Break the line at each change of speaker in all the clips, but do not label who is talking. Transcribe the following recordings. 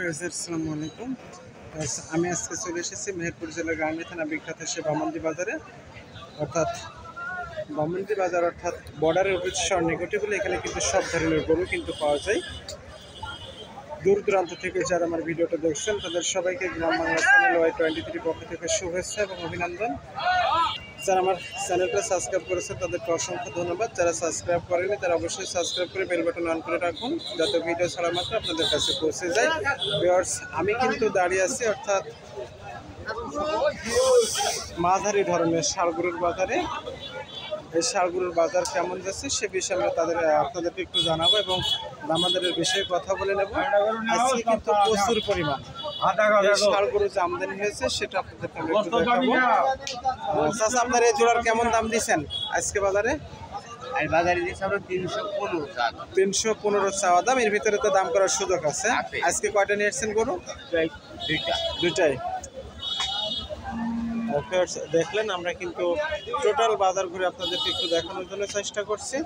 আসসালামু আলাইকুম। আমি আজকে চলে এসেছি মেহেরপুর জেলার গাংনী থানা বিখ্যাত সে বামন্দি বাজারে, অর্থাৎ বামন্দি বাজার অর্থাৎ বর্ডারের অফিসের নিকটে বলে এখানে কিন্তু সব ধরনের গরু কিন্তু পাওয়া যায়। দূর দূরান্ত থেকে যারা আমার ভিডিওটা দেখছেন তাদের সবাইকে গ্রাম বাংলা চ্যানেল Y23 পক্ষ থেকে শুভেচ্ছা এবং অভিনন্দন। যারা আমার চ্যানেলটা সাবস্ক্রাইব করেছে তাদেরকে অসংখ্য ধন্যবাদ। যারা সাবস্ক্রাইব করেনি তারা অবশ্যই সাবস্ক্রাইব করে বেল বাটন অন করে রাখুন, যাতে ভিডিও ছাড়া মাত্র আপনাদের কাছে পৌঁছে যায়। ভিউয়ার্স, আমি কিন্তু দাঁড়িয়ে আছি অর্থাৎ মাঝারি ধরনের ষাঁড়গরুর বাজারে। এই ষাঁড়গরুর বাজার কেমন যাচ্ছে সে বিষয়ে আমরা আপনাদেরকে একটু জানাবো এবং দামাদারের বিষয়ে কথা বলে নেব। আজকে কিন্তু প্রচুর পরিমাণ ষাঁড়গরু যে আমদানি হয়েছে সেটা আপনাদেরকে আমরা একটু দেখাবো। চাচা, আপনার এই জোড়ার কেমন দাম দিচ্ছেন আজকে বাজারে?
বাজারে দিচ্ছে আমরা
315 চাওয়া দাম। এর ভিতরে তো দাম করার সুযোগ আছে। আজকে কয়টা নিয়ে এসছেন গরু? দুইটাই। দেখলেন, আমরা কিন্তু টোটাল বাজার ঘুরে আপনাদেরকে একটু দেখানোর জন্য চেষ্টা করছি।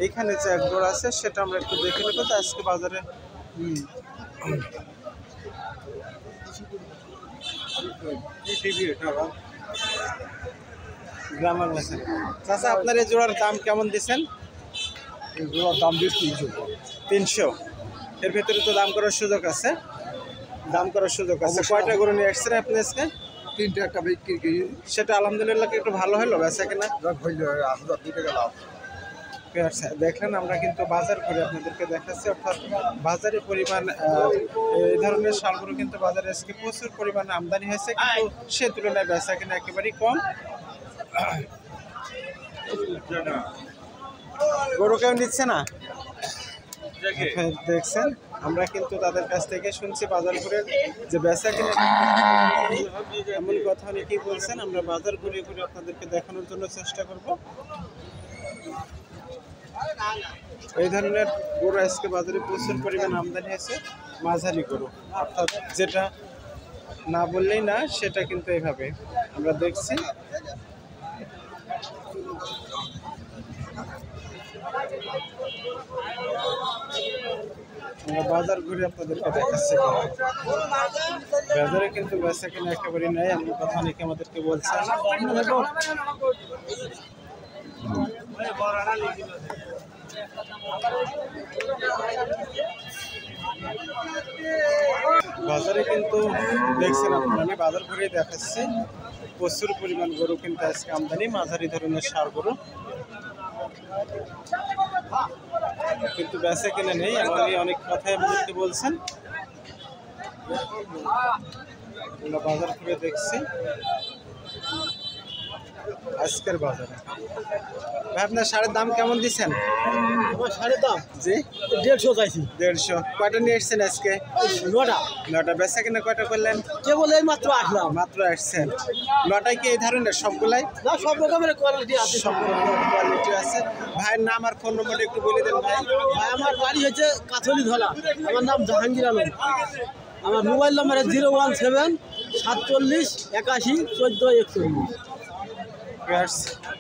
এইখানে যে এক জোড়া আছে সেটা আমরা একটু দেখে নেবো। তো আজকে বাজারে গ্রাম বাংলা। চাচা, আপনার এই জোড়ার দাম কেমন দিচ্ছেন?
জোড়ার দাম দিচ্ছি
300। এর ভিতরে তো দাম করার সুযোগ আছে। কয়টা গরু নিয়ে আসছেন আপনি আজকে?
3টা, একটা বিক্রি।
সেটা আলহামদুলিল্লাহ একটু ভালো হলো বেচা কেনা? দেখলেন, আমরা কিন্তু বাজার করে আপনাদেরকে দেখাচ্ছি, অর্থাৎ বাজারে পরিমাণ এই ধরনের ষাঁড়গরু কিন্তু বাজারে আজকে প্রচুর পরিমাণে আমদানি হয়েছে, কিন্তু সে তুলনায় বেচা কেনা একেবারেই কম। গরু কেউ নিচ্ছে না, দেখছেন। আমরা কিন্তু তাদের কাছ থেকে শুনছি বাজার ঘুরে যে বেচা কিনা এমন কথা অনেকেই বলছেন। আমরা বাজার ঘুরে ঘুরে আপনাদেরকে দেখানোর জন্য চেষ্টা করব। এই ধরনের গরু আজকে বাজারে প্রচুর পরিমাণ আমদানি হয়েছে, মাঝারি গরু, অর্থাৎ যেটা না বললেই না সেটা কিন্তু এইভাবে আমরা দেখছি। বাজার ঘুরে আপনাদেরকে দেখাচ্ছি। বাজারে কিন্তু বেচা কিনা একেবারে নেই, এমন কথা অনেকে আমাদেরকে বলছেন। বাজারে কিন্তু দেখছেন আপনারা, আমি বাজার ঘুরে দেখাচ্ছি প্রচুর পরিমাণ গরু কিন্তু আজকে আমদানি, মাঝারি ধরনের ষাঁড় গরু, কিন্তু বেচা কিনা নেই। এমনই অনেক কথাই আমাদেরকে বলছেন। আমরা বাজার ঘুরে দেখছি আজকের বাজারে। ভাই, আপনার ষাঁড়ের দাম কেমন দিচ্ছেন?
আমার ষাঁড়ের দাম
জি
150 চাইছি।
150। কয়টা নিয়ে এসছেন আজকে? 9টা। বেচা কিনা কয়টা করলেন?
কেবল এই মাত্র আসলাম।
মাত্র আসছেন। 9টায় কি এই ধরনের সবগুলাই?
না, সব রকমের কোয়ালিটি আছে।
সব রকমের কোয়ালিটি আছে। ভাইয়ের নাম আর ফোন নম্বরটা একটু বলে দেন ভাই।
ভাই, আমার বাড়ি হচ্ছে কাথলি ধলা। আমার নাম জাহাঙ্গীর আলম। আমার মোবাইল নাম্বার 017 47 81 14 41।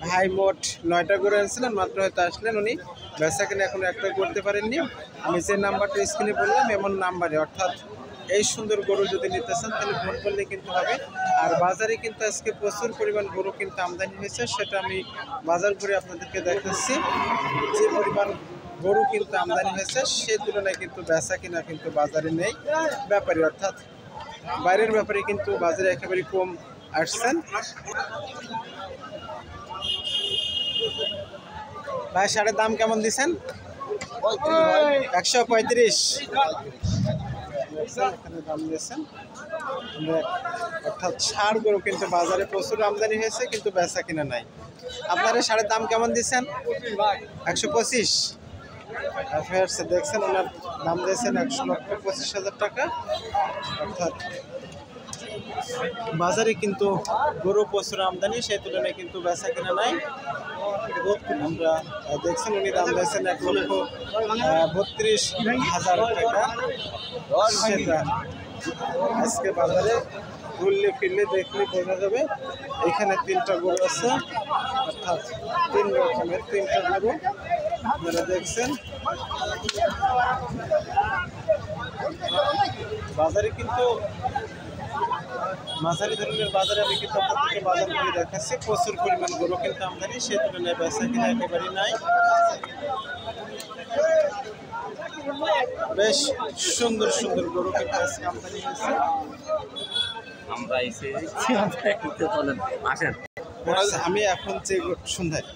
ভাই মোট 9টা করে আনছিলেন, মাত্র হয়তো আসলেন। উনি বেচা কিনা এখন একটা করতে পারেননি। আমি যে নাম্বারটা স্ক্রিনে বললাম এমন নাম্বারে, অর্থাৎ এই সুন্দর গরু যদি নিতে চান তাহলে ফোন করলে কিন্তু হবে। আর বাজারে কিন্তু আজকে প্রচুর পরিমাণ গরু কিন্তু আমদানি হয়েছে, সেটা আমি বাজার ঘুরে আপনাদেরকে দেখাচ্ছি। যে পরিমাণ গরু কিন্তু আমদানি হয়েছে সে তুলনায় কিন্তু বেচা কিনা কিন্তু বাজারে নেই। ব্যাপারী অর্থাৎ বাইরের ব্যাপারে কিন্তু বাজারে একেবারে কম আসছেন। ভাই, ষাঁড়ের দাম কেমন দিচ্ছেন? 135 দাম দিয়েছেন। অর্থাৎ ষাঁড় গরু কিন্তু বাজারে প্রচুর আমদানি হয়েছে, কিন্তু বেচা কিনা নাই। আপনারা ষাঁড়ের দাম কেমন দিচ্ছেন? 125। দেখছেন, ওনার দাম দিয়েছেন 1,25,000 টাকা। অর্থাৎ বাজারে কিন্তু গরু প্রচুর আমদানি, সেই তুলনায় কিন্তু বেচা কিনা নাই। আমরা দেখছেন উনি দাম দিয়েছেন 1,32,000 টাকা। সেটা আজকে বাজারে ঘুরলে ফিরলে দেখলে বোঝা যাবে। এখানে 3টা গরু আছে, অর্থাৎ 3 রকমের 3টা গরু আপনারা দেখছেন। বাজারে কিন্তু মাঝারি ধরনের বাজারে আমি কিন্তু আপনাদেরকে বাজার করে দেখাচ্ছি। প্রচুর পরিমাণ গরু কিন্তু আমদানি, সে তুলনায় বেচা কিনা একেবারেই নাই। বেশ সুন্দর সুন্দর গরু কিন্তু আজকে আমদানি হয়েছে। আমি এখন যে সন্ধ্যায়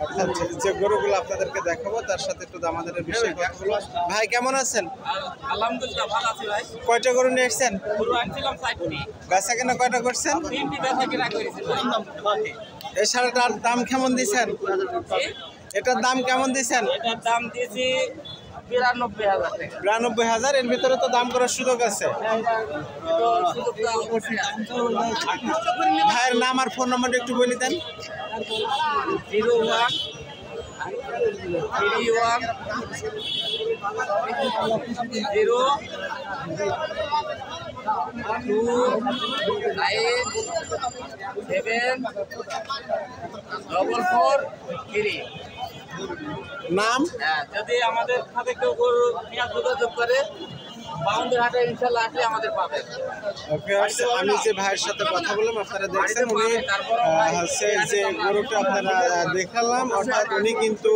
অর্থাৎ যে গরুগুলো আপনাদেরকে দেখাবো তার সাথে একটু দামাদারের বিষয়ে কথা বলবো। ভাই কেমন আছেন?
আলহামদুলিল্লাহ ভালো আছি ভাই।
কয়টা গরু নিয়ে এসছেন?
গরু আনছিলাম 4টি।
বেচা কেনা কয়টা করছেন?
3টি বেচা কিনা করেছি ভাই।
এই শাড়িটার দাম কেমন দিচ্ছেন? এটার দাম কেমন দিচ্ছেন?
এটার দাম দিয়েছি 92,000 টাকা।
92,000। এর ভিতরে তো দাম করার সুযোগ আছে।
তো সুযোগটা অবশ্যই আছে।
ভাইয়ের নাম আর ফোন নাম্বারটা একটু বলে দেন।
01 31 0 2 9 7 4 3।
নাম?
হ্যাঁ, যদি আমাদের সাথে কেউ গরু নিয়ে যোগাযোগ করে বাউন্ডারি হাটে ইনশাল্লাহ আসলে আমাদের পাবেন।
আমি যে ভাইয়ের সাথে কথা বললাম আপনারা দেখছেন, উনি হচ্ছে যে গরুটা আপনারা দেখালাম, অর্থাৎ উনি কিন্তু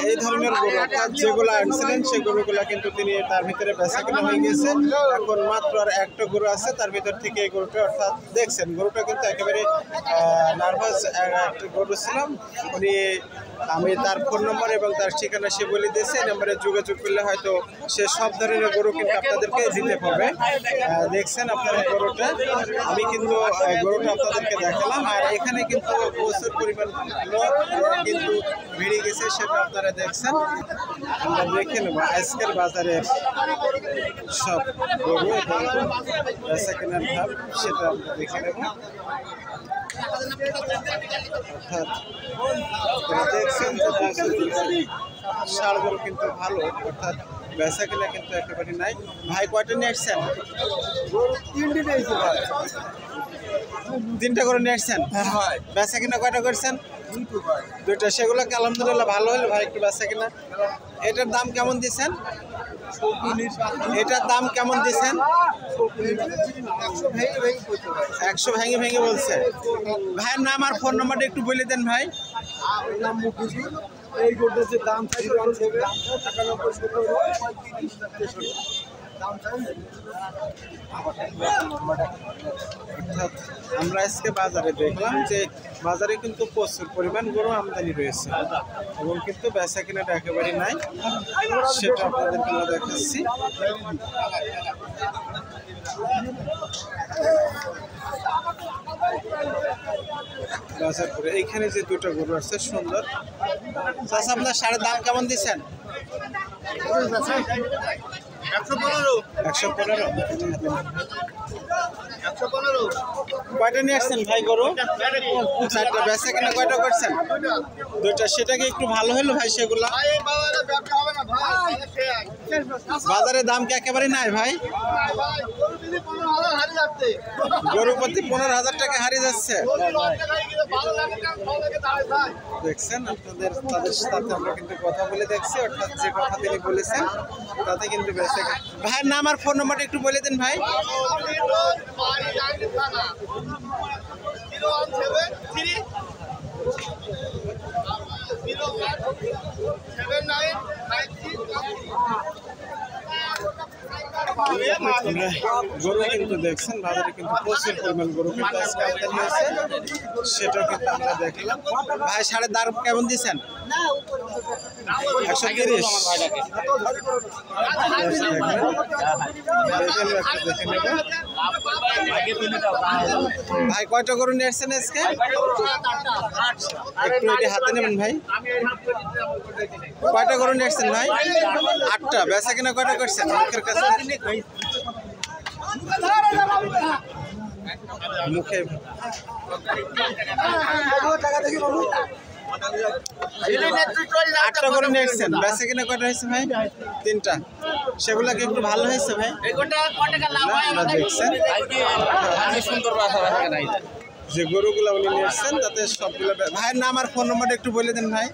এই ধরনের গরু অর্থাৎ যেগুলো আনছিলেন সেই গরুগুলা কিন্তু তিনি তার ভিতরে বেচা কেনা হয়ে গেছে। এখন মাত্র আর একটা গরু আছে তার ভিতর থেকে এই গরুটা, অর্থাৎ দেখছেন গরুটা কিন্তু একেবারে নার্ভাস একটা গরু ছিলাম। উনি আমি তার ফোন নম্বর এবং তার ঠিকানা সে বলে দিয়েছে, এই নম্বরে যোগাযোগ করলে হয়তো সে সব ধরনের গরু কিন্তু আপনাদেরকে দিতে পারবে। দেখছেন আপনারা গরুটা, আমি কিন্তু গরুটা আপনাদেরকে দেখালাম। আর এখানে কিন্তু প্রচুর পরিমাণ লোক কিন্তু ভিড়ে গেছে, সেটা আপনারা দেখছেন। আমরা দেখে নেব আজকের বাজারের সব গরু এবং বেচা কেনার ভাব, সেটা আমরা দেখে নেব। অর্থাৎ দেখছেন ষাঁড়গুলো কিন্তু ভালো, অর্থাৎ বেচা কিনা কিন্তু একেবারে নাই। ভাই কয়টা নিয়ে আসছেন?
3টি পেয়েছি ভাই।
3টা করে নিয়ে আসছেন? বেচা কিনা কয়টা করছেন? 2টা। সেগুলোকে আলহামদুলিল্লাহ ভালো হলো ভাই, একটু বেচা কিনা। এটার দাম কেমন দিচ্ছেন? এটার দাম কেমন দিচ্ছেন? 100 ভেঙে ভেঙে বলছে। ভাইয়ের নাম আর ফোন নাম্বারটা একটু বলে দেন ভাই।
এই গোটার যে দাম থাকে
অর্থাৎ আমরা আজকে বাজারে দেখলাম যে বাজারে কিন্তু প্রচুর পরিমাণ গরু আমদানি রয়েছে এবং কিন্তু বেচা কেনাটা একেবারে নাই, সেটা আপনাদেরকে আমরা দেখাচ্ছি। বাজার করে এইখানে যে 2টা গরু আছে সুন্দর। চাচা আপনার ষাঁড়ের দাম কেমন দিচ্ছেন? 115। কয়টা নিয়ে আসছেন ভাই গরু? 4টা। বেচা কিনা কয়টা করছেন? 2টা। সেটাকে একটু ভালো হলো ভাই সেগুলা? বাজারে দাম কি একেবারে নাই ভাই? গরু প্রতি 15,000 টাকা হারিয়ে যাচ্ছে। দেখছেন আপনাদের তাদের সাথে আমরা কিন্তু কথা বলে দেখছি, অর্থাৎ যে কথা তিনি বলেছেন তাতে কিন্তু বেঁচে। ভাইয়ের নাম আর ফোন নাম্বারটা একটু বলে দিন ভাই। গরু কিন্তু দেখছেন বাজারে কিন্তু প্রচুর পরিমাণ গরু কিন্তু আজকে আমদানি হয়েছে, সেটাও কিন্তু আমরা দেখলাম। ভাই ষাঁড়ের দাম কেমন দিচ্ছেন? 130। ভাই কয়টা গরু নিয়ে আসছেন আজকে? একটু এটি হাতে নেবেন ভাই। কয়টা গরু নিয়ে আসছেন ভাই? 8টা। বেচা কিনা কয়টা করছেন মুখের কাছে? মুখে 8টা গরু নিয়ে আসছেন। বেচা কিনা কয়টা হয়েছে ভাই? 3টা। সেগুলাকে একটু ভালো হয়েছে ভাই? দেখছেন যে গরুগুলো উনি নিয়ে আসছেন তাতে সবগুলো। ভাইয়ের নাম আর ফোন নাম্বারটা একটু বলে দেন ভাই।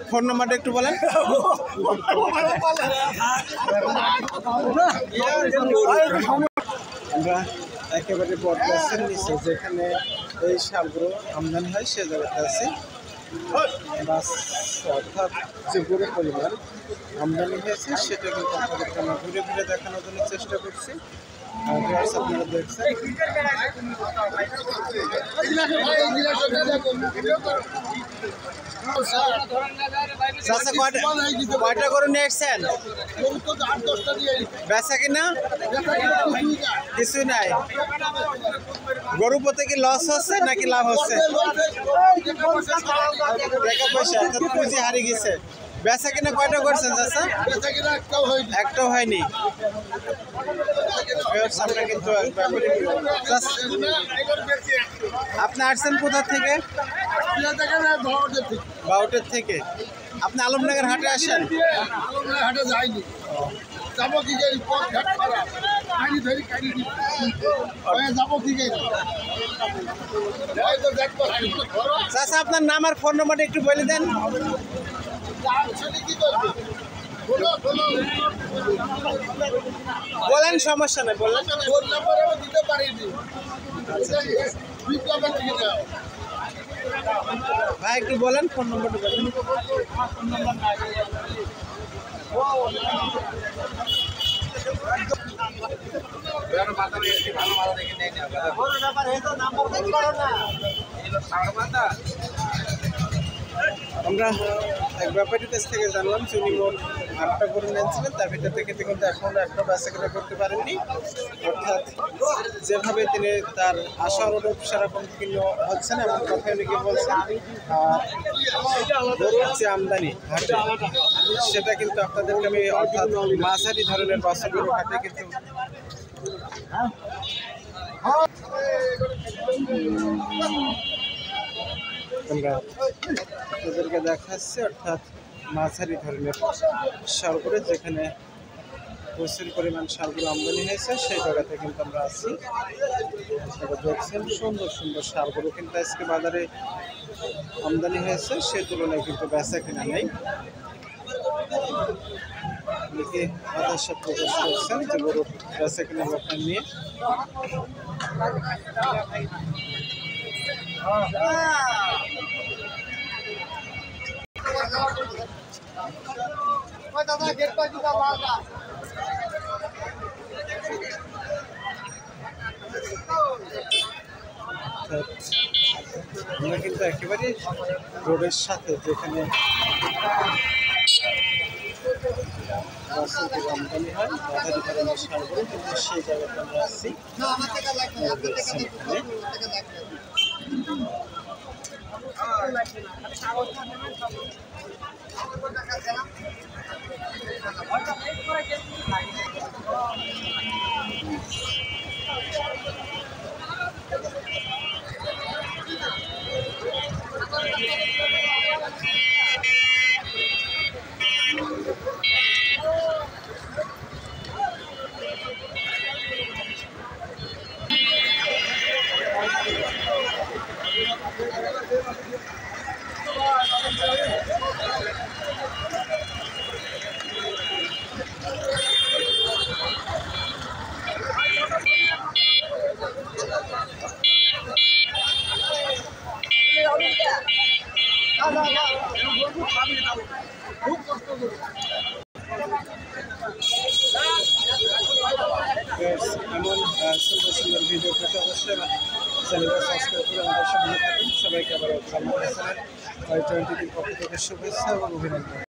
ফোন নাম্বারটা একটু বলেন। আমরা একেবারে বটগাছের নিচে যেখানে এই সারগুলো আমদানি হয় সে জায়গাতে আছি। বাস অর্থাৎ যে গরুর পরিমাণ আমদানি হয়েছে সেটা কিন্তু আপনাদেরকে আমরা ঘুরে ঘুরে দেখানোর জন্য চেষ্টা করছি। আপনারা দেখছেন কয়টা গরু নিয়ে এসছেন? বেচা কিনা কিছুই নাই। গরু প্রতি কি লস হচ্ছে নাকি লাভ হচ্ছে? টাকা পয়সা অর্থাৎ পুঁজি হারিয়ে গেছে। বেচা কিনা কয়টা করছেন চাচা? একটাও হয়নি। আপনি আসছেন কোথা থেকে? বাউটের থেকে। আপনি আলমনগর হাটে আসেন?
হাটে যাইনি, যাবো কি যাই, পথ ঘাট খারাপ, গাড়ি ধরি গাড়ি যাবো কি যাই।
চাচা আপনার নাম আর ফোন নাম্বারটা একটু বলে দেন।
কি করবে
বলেন, সমস্যা নেই বলেন।
ফোন নাম্বার আমি দিতে পারিনি।
ভাই একটু বলেন ফোন নাম্বারটা বলেন। আমরা এক ব্যাপারীর কাছ থেকে জানলাম যে উনি মোট 8টা গরু নিয়েছিলেন, তার ভিতর থেকে কিন্তু এখন একটা বেচাকেনা করতে পারেননি। অর্থাৎ যেভাবে তিনি তার আশা অনুরূপ সেরকম কিনো হচ্ছে না এমন কথা উনি বলছেন। গরুর যে আমদানি হাটে সেটা কিন্তু আপনাদেরকে আমি অর্থাৎ মাঝারি ধরনের বাছুর গরু হাটে কিন্তু আমরা আপনাদেরকে দেখাচ্ছি। অর্থাৎ মাঝারি ধরনের সারগুলো যেখানে প্রচুর পরিমাণ সারগুলো আমদানি হয়েছে সেই জায়গাতে কিন্তু আমরা আছি। আপনারা দেখছেন সুন্দর সুন্দর সারগুলো কিন্তু আজকে বাজারে আমদানি হয়েছে, সে তুলনায় কিন্তু বেচা কিনা নেই। অনেকে হতাশা প্রকাশ করছেন যে গরু বেচা কিনা ব্যাপার নিয়ে। আমরা কিন্তু একেবারে রোডের সাথে যেখানে আমদানি হয় বাজারি ধরনের সারগুলো কিন্তু সেই জায়গাতে আমরা আসছি। এমন সুন্দর সুন্দর ভিডিও পেতে অবশ্যই চ্যানেলটা সাবস্ক্রাইব করে আমাদের সামনে থাকুন। সবাইকে আবার জানাতে চাই 23 পক্ষ থেকে শুভেচ্ছা এবং অভিনন্দন।